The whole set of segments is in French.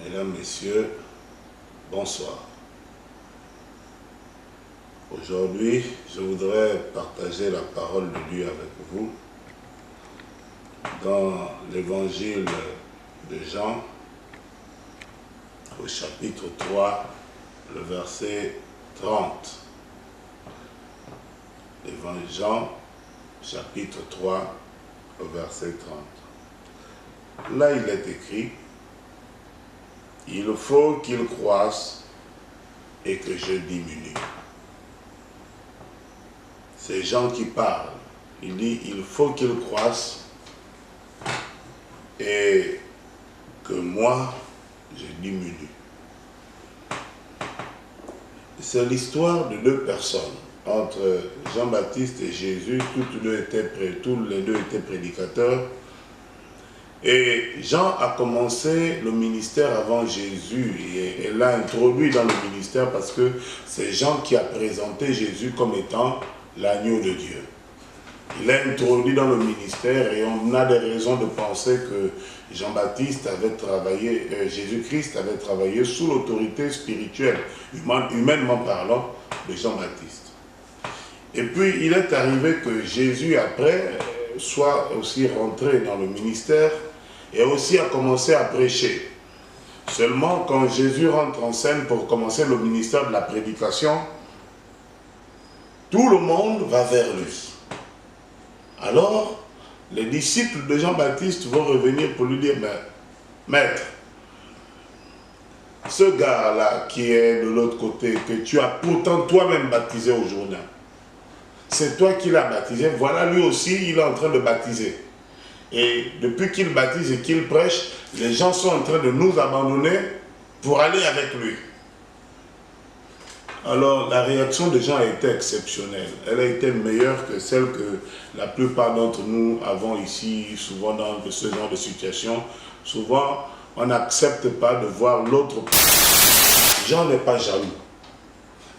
Mesdames, Messieurs, bonsoir. Aujourd'hui, je voudrais partager la parole de Dieu avec vous dans l'évangile de Jean, au chapitre 3, le verset 30. L'évangile Jean, chapitre 3, le verset 30. Là, il est écrit: il faut qu'il croisse et que je diminue. C'est Jean qui parle. Il dit, il faut qu'il croisse et que moi, je diminue. C'est l'histoire de deux personnes. Entre Jean-Baptiste et Jésus, tous les deux étaient prédicateurs. Et Jean a commencé le ministère avant Jésus et l'a introduit dans le ministère parce que c'est Jean qui a présenté Jésus comme étant l'agneau de Dieu. Il l'a introduit dans le ministère et on a des raisons de penser que Jean-Baptiste avait travaillé, Jésus-Christ avait travaillé sous l'autorité spirituelle, humainement parlant, de Jean-Baptiste. Et puis il est arrivé que Jésus après soit aussi rentré dans le ministère et aussi a commencé à prêcher. Seulement quand Jésus rentre en scène pour commencer le ministère de la prédication, tout le monde va vers lui. Alors, les disciples de Jean-Baptiste vont revenir pour lui dire, mais, maître, ce gars-là qui est de l'autre côté, que tu as pourtant toi-même baptisé au Jourdain, c'est toi qui l'as baptisé, voilà lui aussi, il est en train de baptiser. Et depuis qu'il baptise et qu'il prêche, les gens sont en train de nous abandonner pour aller avec lui. Alors la réaction de Jean a été exceptionnelle. Elle a été meilleure que celle que la plupart d'entre nous avons ici, souvent dans ce genre de situation. Souvent, on n'accepte pas de voir l'autre. Jean n'est pas jaloux.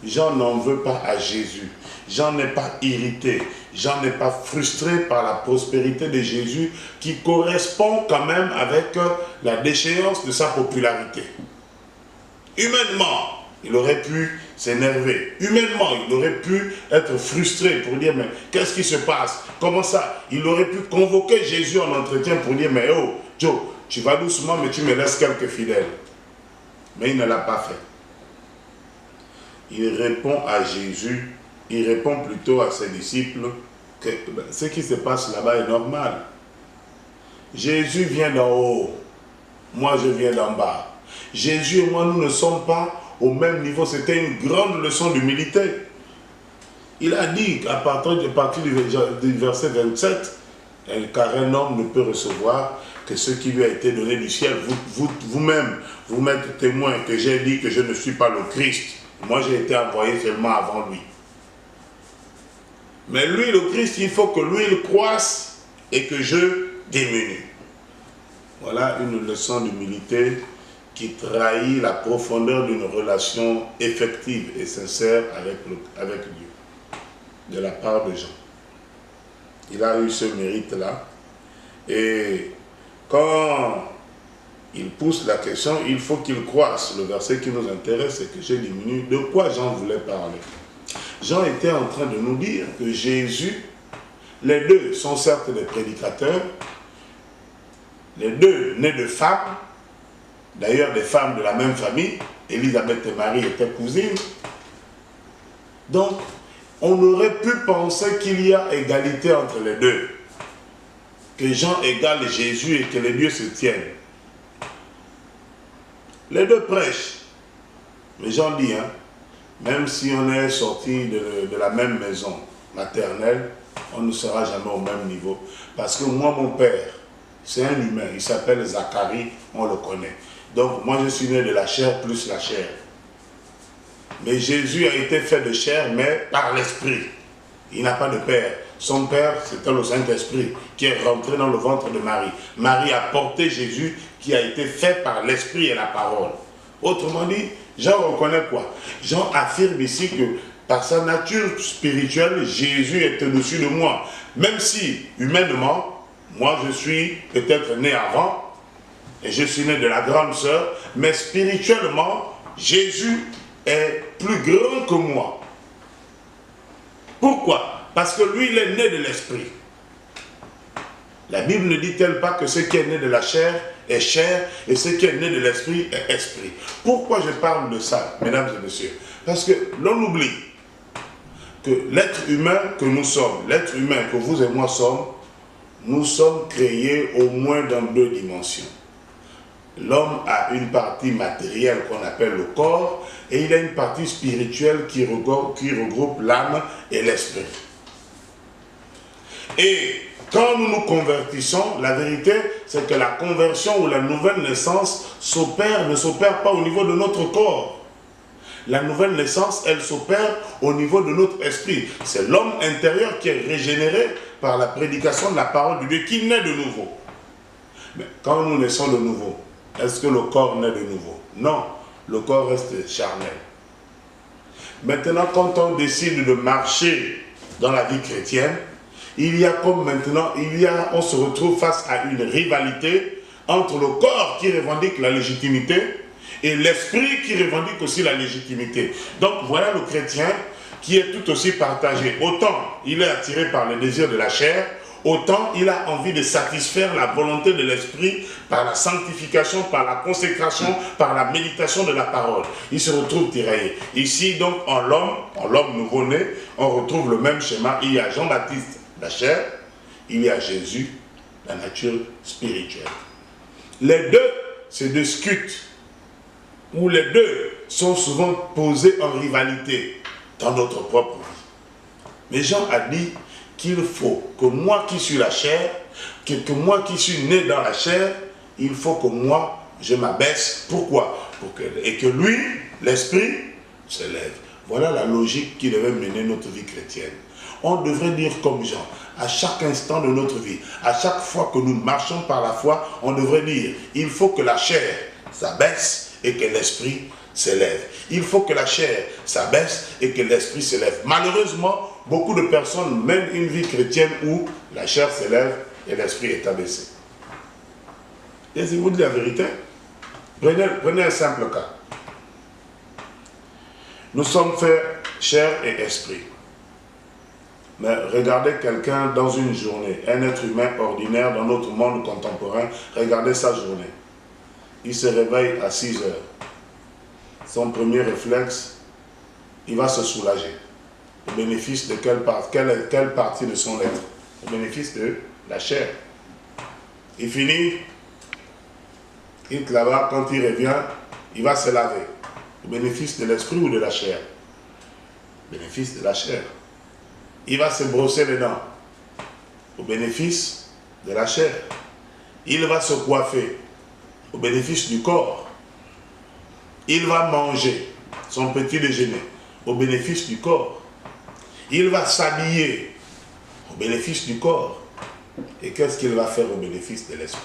Jean n'en veut pas à Jésus. Jean n'est pas irrité. Jean n'est pas frustré par la prospérité de Jésus qui correspond quand même avec la déchéance de sa popularité. Humainement, il aurait pu s'énerver. Humainement, il aurait pu être frustré pour dire, mais qu'est-ce qui se passe? Comment ça? Il aurait pu convoquer Jésus en entretien pour dire, mais oh, Joe, tu vas doucement, mais tu me laisses quelques fidèles. Mais il ne l'a pas fait. Il répond à Jésus, il répond plutôt à ses disciples que ce qui se passe là-bas est normal. Jésus vient d'en haut, moi je viens d'en bas. Jésus et moi, nous ne sommes pas au même niveau. C'était une grande leçon d'humilité. Il a dit à partir du verset 27, car un homme ne peut recevoir que ce qui lui a été donné du ciel. Vous-même, vous m'êtes témoin que j'ai dit que je ne suis pas le Christ. Moi, j'ai été envoyé seulement avant lui. Mais lui, le Christ, il faut que lui, il croisse et que je diminue. Voilà une leçon d'humilité qui trahit la profondeur d'une relation effective et sincère avec Dieu, de la part de Jean. Il a eu ce mérite-là. Et quand il pousse la question, il faut qu'il croisse. Le verset qui nous intéresse, c'est que je diminue. De quoi Jean voulait parler? Jean était en train de nous dire que Jésus, les deux sont certes des prédicateurs, les deux nés de femmes, d'ailleurs des femmes de la même famille, Élisabeth et Marie étaient cousines. Donc, on aurait pu penser qu'il y a égalité entre les deux, que Jean égale Jésus et que les deux se tiennent. Les deux prêchent. Mais Jean dit, même si on est sorti de la même maison maternelle, on ne sera jamais au même niveau. Parce que moi, mon père, c'est un humain, il s'appelle Zacharie, on le connaît. Donc moi, je suis né de la chair plus la chair. Mais Jésus a été fait de chair, mais par l'esprit. Il n'a pas de père. Son père, c'était le Saint-Esprit qui est rentré dans le ventre de Marie. Marie a porté Jésus qui a été fait par l'esprit et la parole. Autrement dit, Jean reconnaît quoi? Jean affirme ici que par sa nature spirituelle, Jésus est au-dessus de moi. Même si, humainement, moi je suis peut-être né avant, et je suis né de la grande sœur, mais spirituellement, Jésus est plus grand que moi. Pourquoi? Parce que lui, il est né de l'esprit. La Bible ne dit-elle pas que ce qui est né de la chair est chair et ce qui est né de l'esprit est esprit? Pourquoi je parle de ça, mesdames et messieurs? Parce que l'on oublie que l'être humain que nous sommes, l'être humain que vous et moi sommes, nous sommes créés au moins dans deux dimensions. L'homme a une partie matérielle qu'on appelle le corps et il a une partie spirituelle qui regroupe l'âme et l'esprit. Et quand nous nous convertissons, la vérité, c'est que la conversion ou la nouvelle naissance ne s'opère pas au niveau de notre corps. La nouvelle naissance, elle s'opère au niveau de notre esprit. C'est l'homme intérieur qui est régénéré par la prédication de la parole de Dieu, qui naît de nouveau. Mais quand nous naissons de nouveau, est-ce que le corps naît de nouveau? Non, le corps reste charnel. Maintenant, quand on décide de marcher dans la vie chrétienne, il y a comme maintenant, on se retrouve face à une rivalité entre le corps qui revendique la légitimité et l'esprit qui revendique aussi la légitimité. Donc voilà le chrétien qui est tout aussi partagé. Autant il est attiré par le désir de la chair, autant il a envie de satisfaire la volonté de l'esprit par la sanctification, par la consécration, par la méditation de la parole. Il se retrouve tiraillé. Ici donc en l'homme nouveau-né, on retrouve le même schéma. Il y a Jean-Baptiste, la chair, il y a Jésus, la nature spirituelle. Les deux se discutent, où les deux sont souvent posés en rivalité dans notre propre vie. Mais Jean a dit qu'il faut que moi qui suis la chair, que moi qui suis né dans la chair, il faut que moi je m'abaisse. Pourquoi? Et que lui, l'esprit, se lève. Voilà la logique qui devait mener notre vie chrétienne. On devrait dire comme Jean, à chaque instant de notre vie, à chaque fois que nous marchons par la foi, on devrait dire, il faut que la chair s'abaisse et que l'esprit s'élève. Il faut que la chair s'abaisse et que l'esprit s'élève. Malheureusement, beaucoup de personnes mènent une vie chrétienne où la chair s'élève et l'esprit est abaissé. Et si vous dites la vérité, prenez un simple cas. Nous sommes faits chair et esprit. Mais regardez quelqu'un dans une journée, un être humain ordinaire dans notre monde contemporain, regardez sa journée. Il se réveille à 6 heures. Son premier réflexe, il va se soulager. Au bénéfice de quelle partie de son être? Au bénéfice de la chair. Il finit, il quitte là-bas, quand il revient, il va se laver. Au bénéfice de l'esprit ou de la chair? Au bénéfice de la chair. Il va se brosser les dents. Au bénéfice de la chair. Il va se coiffer. Au bénéfice du corps. Il va manger son petit déjeuner. Au bénéfice du corps. Il va s'habiller. Au bénéfice du corps. Et qu'est-ce qu'il va faire au bénéfice de l'esprit?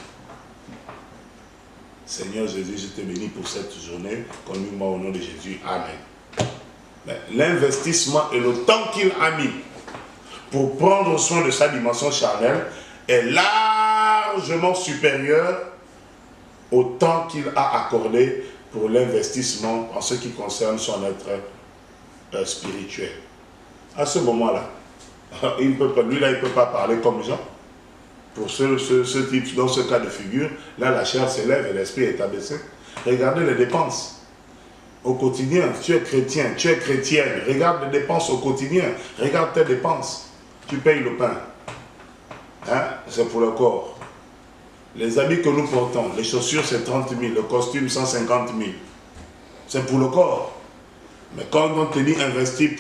Seigneur Jésus, je te bénis pour cette journée. Conduis-moi au nom de Jésus. Amen. L'investissement et le temps qu'il a mis pour prendre soin de sa dimension charnelle est largement supérieur au temps qu'il a accordé pour l'investissement en ce qui concerne son être spirituel. À ce moment-là, lui là, il ne peut pas parler comme Jean. Pour ce type, dans ce cas de figure, là la chair s'élève et l'esprit est abaissé. Regardez les dépenses. Au quotidien, tu es chrétien, tu es chrétienne, regarde les dépenses au quotidien, regarde tes dépenses. Tu payes le pain, hein? C'est pour le corps. Les habits que nous portons, les chaussures c'est 30 000, le costume 150 000. C'est pour le corps. Mais quand on te dit investir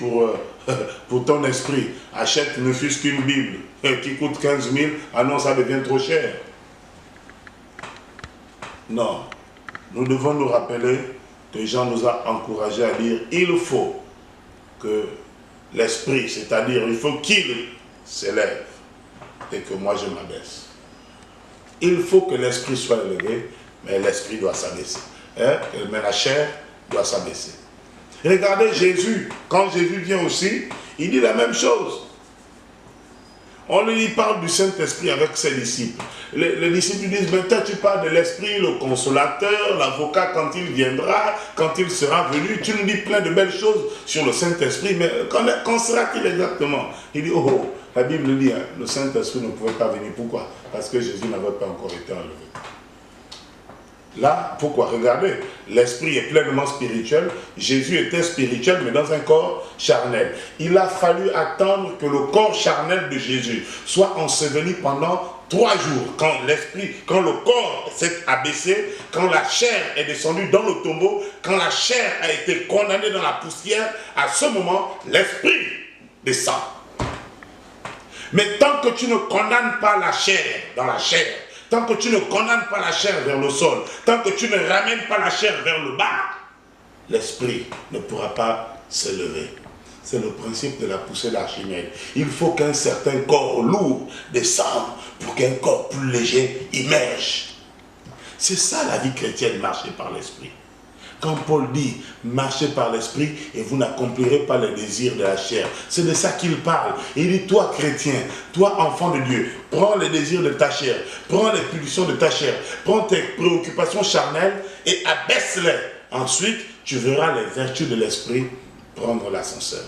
pour ton esprit, achète ne fût-ce qu'une Bible qui coûte 15 000, ah non, ça devient trop cher. Non, nous devons nous rappeler que Jean nous a encouragés à dire, il faut que l'esprit, c'est-à-dire il faut qu'il s'élève et que moi je m'abaisse. Il faut que l'esprit soit élevé, mais l'esprit doit s'abaisser. Hein? Mais la chair doit s'abaisser. Regardez Jésus, quand Jésus vient aussi, il dit la même chose. On lui parle du Saint-Esprit avec ses disciples. Les disciples disent, mais toi tu parles de l'Esprit, le consolateur, l'avocat quand il viendra, quand il sera venu, tu nous dis plein de belles choses sur le Saint-Esprit, mais quand sera-t-il exactement? Il dit, oh, la Bible dit, hein, le Saint-Esprit ne pouvait pas venir. Pourquoi? Parce que Jésus n'avait pas encore été enlevé. Là, pourquoi? Regardez, l'esprit est pleinement spirituel. Jésus était spirituel, mais dans un corps charnel. Il a fallu attendre que le corps charnel de Jésus soit enseveli pendant 3 jours. Quand l'esprit, quand le corps s'est abaissé, quand la chair est descendue dans le tombeau, quand la chair a été condamnée dans la poussière, à ce moment, l'esprit descend. Mais tant que tu ne condamnes pas la chair dans la chair, tant que tu ne condamnes pas la chair vers le sol, tant que tu ne ramènes pas la chair vers le bas, l'esprit ne pourra pas s'élever. C'est le principe de la poussée d'Archimède. Il faut qu'un certain corps lourd descende pour qu'un corps plus léger émerge. C'est ça la vie chrétienne, marcher par l'esprit. Quand Paul dit, marchez par l'esprit et vous n'accomplirez pas les désirs de la chair. C'est de ça qu'il parle. Il dit, toi chrétien, toi enfant de Dieu, prends les désirs de ta chair, prends les pulsions de ta chair, prends tes préoccupations charnelles et abaisse-les. Ensuite, tu verras les vertus de l'esprit prendre l'ascenseur.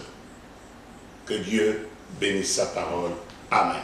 Que Dieu bénisse sa parole. Amen.